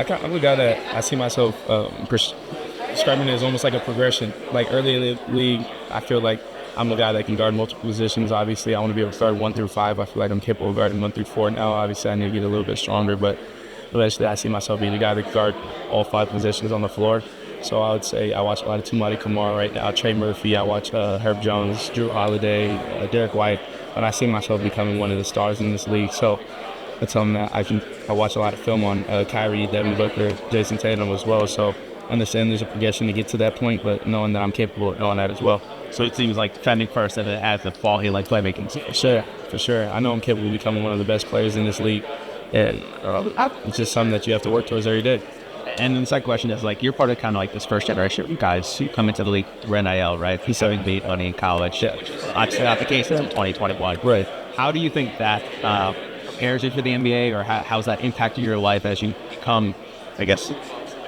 I'm a guy that I see myself describing it as almost like a progression. Like early in the league, I feel like I'm a guy that can guard multiple positions. Obviously, I want to be able to guard 1 through 5. I feel like I'm capable of guarding 1 through 4 now. Obviously, I need to get a little bit stronger, but eventually I see myself being the guy that can guard all 5 positions on the floor. So I would say I watch a lot of Tumati Kamara right now, Trey Murphy. I watch Herb Jones, Drew Holiday, Derek White, and I see myself becoming one of the stars in this league. So that's something that I watch a lot of film on Kyrie, Devin Booker, Jason Tatum as well. So I understand there's a progression to get to that point, but knowing that I'm capable of doing that as well. So it seems like defending first and then as a fall, he like playmaking. For sure. I know I'm capable of becoming one of the best players in this league, and it's just something that you have to work towards every day. And then the second question is, like, you're part of kind of like this first generation of guys who come into the league through NIL, right? He's having made money in college. Yeah. Obviously not the case in 2021. Right. How do you think that prepares you for the NBA, or how's that impacted your life as you become, I guess, a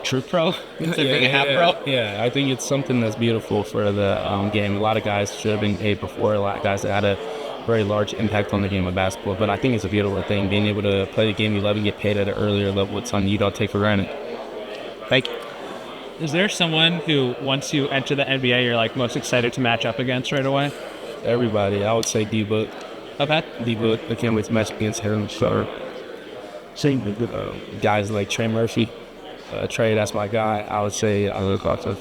true pro instead of being a half pro? Yeah, I think it's something that's beautiful for the game. A lot of guys should have been paid before. A lot of guys that had a very large impact on the game of basketball. But I think it's a beautiful thing, being able to play the game you love and get paid at an earlier level. It's something you don't take for granted. Thank you. Is there someone who, once you enter the NBA, you're like most excited to match up against right away? Everybody, I would say D-Book. Okay. D-Book, I can't wait to match against him. So, same with guys like Trey Murphy. Trey, that's my guy. I would say I look up to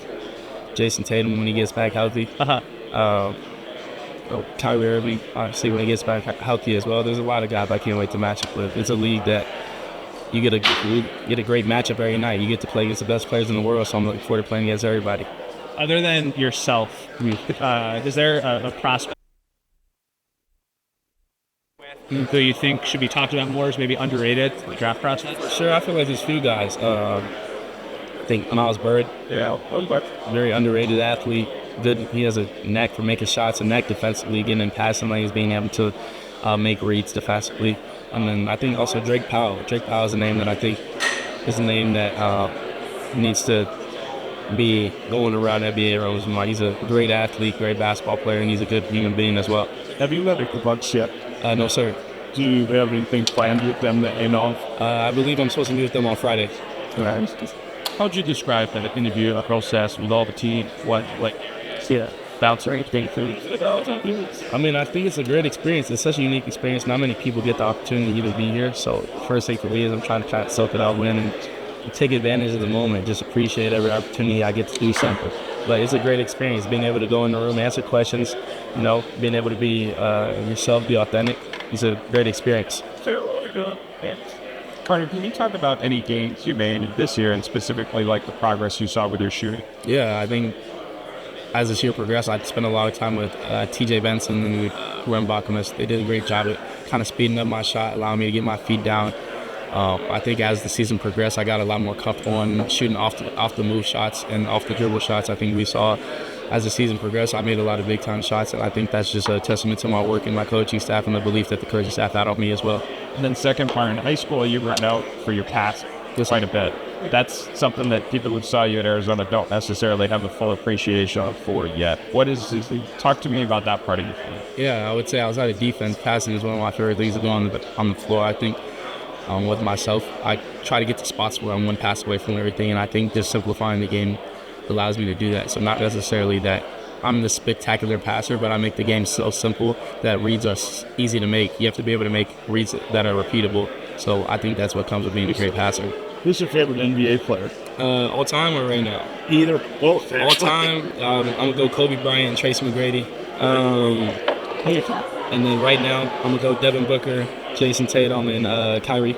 Jason Tatum when he gets back healthy. Kyrie Irving, obviously, when he gets back healthy as well. There's a lot of guys I can't wait to match up with. It's a league that you get a great matchup every night. You get to play against the best players in the world, so I'm looking forward to playing against everybody. Other than yourself, is there a prospect who you think should be talked about more, is maybe underrated, the draft process? Sure, I feel like there's a few guys. I think Miles Bird, very underrated athlete. Good, he has a knack for making shots, a knack defensively, getting in passing lanes, being able to make reads defensively. And then I think also Drake Powell. Drake Powell is a name that I think is a name that needs to be going around NBA roles. He's a great athlete, great basketball player, and he's a good human being as well. Have you met the Bucks yet? No, sir. Do you have anything planned with them that you know of? I believe I'm supposed to meet with them on Friday. How'd you describe that interview process with all the team? Bouncer anything through? I mean, I think it's a great experience. It's such a unique experience. Not many people get the opportunity to be here. So first thing for me is I'm trying to soak it out, win, and take advantage of the moment. Just appreciate every opportunity I get to do something. But it's a great experience, being able to go in the room, answer questions, being able to be yourself, be authentic. It's a great experience. Carter, can you talk about any gains you made this year, and specifically like the progress you saw with your shooting? Yeah, I think as this year progressed, I spent a lot of time with TJ Benson and with Rem Bakamis. They did a great job at kind of speeding up my shot, allowing me to get my feet down. I think as the season progressed, I got a lot more comfortable on shooting off the move shots and off the dribble shots. I think we saw as the season progressed, I made a lot of big time shots, and I think that's just a testament to my work and my coaching staff and the belief that the coaching staff had on me as well. And then second part, in high school, you ran out for your pass quite a bit. That's something that people who saw you at Arizona don't necessarily have a full appreciation for yet. Talk to me about that part of your game. Yeah, I would say outside of defense, passing is one of my favorite things to do on the floor. I think with myself, I try to get to spots where I'm one pass away from everything, and I think just simplifying the game allows me to do that. So not necessarily that I'm the spectacular passer, but I make the game so simple that reads are easy to make. You have to be able to make reads that are repeatable. So I think that's what comes with being a great passer. Who's your favorite NBA player? All time or right now? Either, both. All time, I'm going to go Kobe Bryant, Tracy McGrady. And then right now, I'm going to go Devin Booker, Jason Tatum, and Kyrie.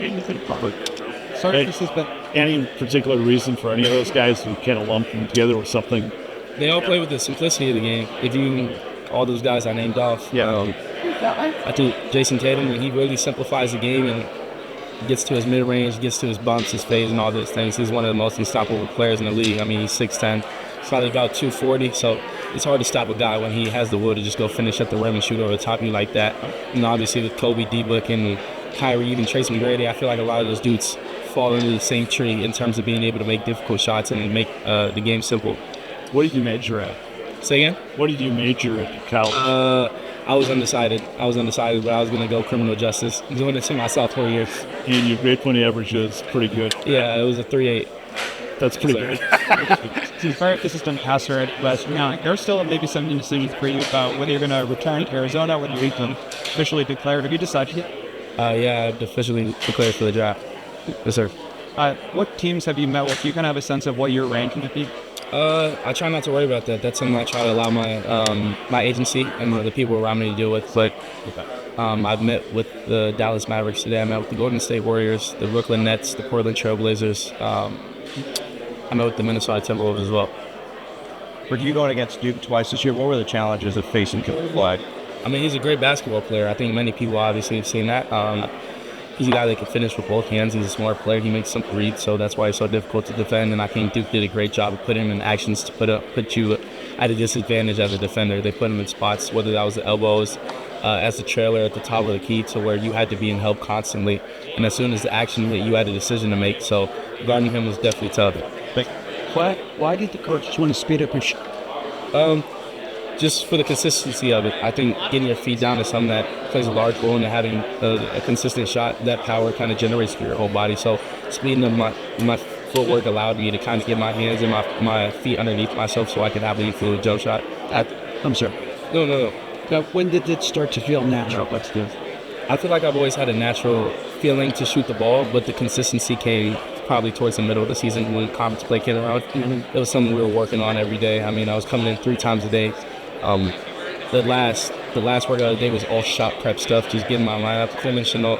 Any particular reason for any of those guys to kind of lump them together with something? They all play with the simplicity of the game. All those guys I named off. I think Jason Tatum, when he really simplifies the game and gets to his mid-range, gets to his bumps, his fades, and all those things, he's one of the most unstoppable players in the league. I mean, he's 6'10", probably about 240, so it's hard to stop a guy when he has the will to just go finish at the rim and shoot over the top of you like that. And obviously with Kobe, D-Book, and Kyrie, even Tracy McGrady, I feel like a lot of those dudes fall into the same tree in terms of being able to make difficult shots and make the game simple. What did you major at? Say again? What did you major in college? I was undecided. But I was going to go criminal justice. Doing it to my sophomore year. And your grade point average is pretty good. Yeah, it was a 3.8. That's pretty good. He's very consistent passer at West. Now, there's still maybe some indecisions for you about whether you're going to return to Arizona, whether you're going to officially declare. Have you decided yet? Yeah, I've officially declared for the draft. Yes, sir. What teams have you met with? You kind of have a sense of what your ranking would be? I try not to worry about that. That's something I try to allow my agency and the people around me to deal with. But I've met with the Dallas Mavericks today. I met with the Golden State Warriors, the Brooklyn Nets, the Portland Trailblazers. I met with the Minnesota Timberwolves as well. Were you going against Duke twice this year? What were the challenges of facing Kawhi? I mean, he's a great basketball player. I think many people obviously have seen that. He's a guy that can finish with both hands. He's a smart player. He makes some reads, so that's why he's so difficult to defend. And I think Duke did a great job of putting him in actions to put you at a disadvantage as a defender. They put him in spots, whether that was the elbows, as a trailer at the top of the key, to where you had to be in help constantly. And as soon as the action hit, you had a decision to make. So guarding him was definitely tough. Why did the coach want to speed up your shot? Just for the consistency of it. I think getting your feet down is something that plays a large role in having a consistent shot. That power kind of generates through your whole body. So speeding up my footwork allowed me to kind of get my hands and my feet underneath myself so I could have a fluid jump shot. I'm sorry. No. Now, when did it start to feel natural? I feel like I've always had a natural feeling to shoot the ball, but the consistency came probably towards the middle of the season when conference play came around. It was something we were working on every day. I mean, I was coming in 3 times a day. The last workout of the day was all shot prep stuff, just getting my lineup. Clement Chenault,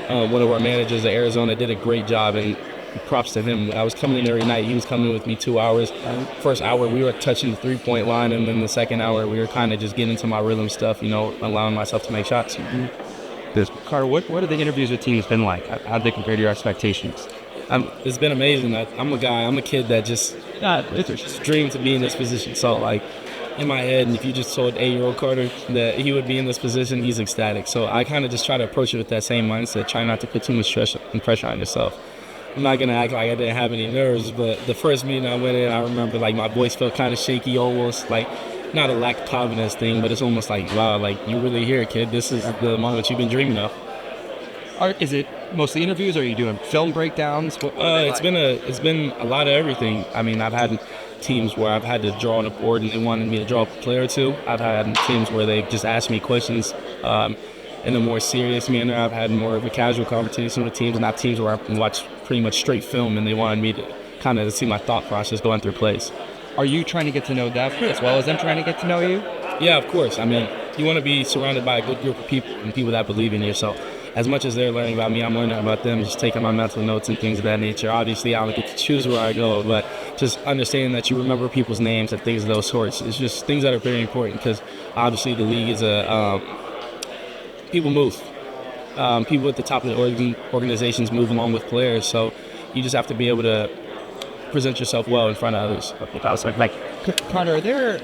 one of our managers at Arizona, did a great job, and props to him. I was coming in every night. He was coming in with me 2 hours. First hour, we were touching the 3-point line, and then the second hour, we were kind of just getting into my rhythm stuff, allowing myself to make shots. Carter, what are the interviews with teams been like? How did they compare to your expectations? It's been amazing. I'm a kid that just dreamed to be in this position. So, like, in my head, and if you just told 8-year-old Carter that he would be in this position, he's ecstatic. So I kind of just try to approach it with that same mindset, try not to put too much stress and pressure on yourself. I'm not going to act like I didn't have any nerves, but the first meeting I went in, I remember, like, my voice felt kind of shaky almost, like, not a lack of confidence thing, but it's almost like, wow, like, you're really here, kid. This is the moment you've been dreaming of. Is it mostly interviews, or are you doing film breakdowns? It's been a lot of everything. I mean, I've had teams where I've had to draw on a board and they wanted me to draw a player or two. I've had teams where they've just asked me questions in a more serious manner. I've had more of a casual conversation with teams, and not teams where I've watched pretty much straight film and they wanted me to kind of see my thought process going through plays. Are you trying to get to know them as well as them trying to get to know you? Yeah, of course. I mean, you want to be surrounded by a good group of people and people that believe in you. So as much as they're learning about me, I'm learning about them, just taking my mental notes and things of that nature. Obviously, I don't get to choose where I go, but just understanding that you remember people's names and things of those sorts. It's just things that are very important, because obviously the league is people move. People at the top of the organizations move along with players, so you just have to be able to present yourself well in front of others. Carter, are there